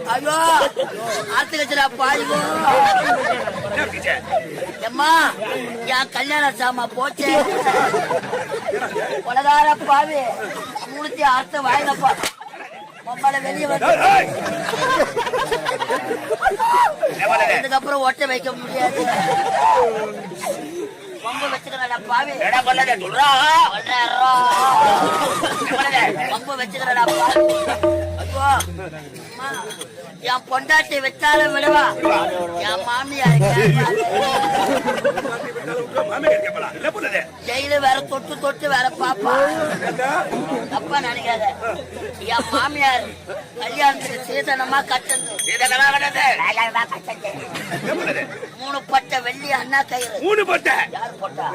ஐயோ ஆத்து கச்சரா பாய்வோ எம்மா என் கல்யாண சாமா போச்சு உலகார பாவி மூணுத்தி அர்த்தம் வாயிலப்பா மம்மால வெளியே வந்து அதுக்கப்புறம் ஒட்ட வைக்க முடியாது பம்பு வச்சுக்கிறடா பாவி பம்பு வச்சுக்கிறடா பாவி ஐயோ என் பொண்டாட்டி வச்சாலும் விடுவா என் மாமியார் ஜெயில வேற தொட்டு தொட்டு வேற பாப்பா தப்பா நினைக்காத என் மாமியார் கல்யாணத்துக்கு சீதனமா கட்டது 3 பட்டை வெள்ளி அண்ணா கயிறு 3 பட்டை யாரு போட்டா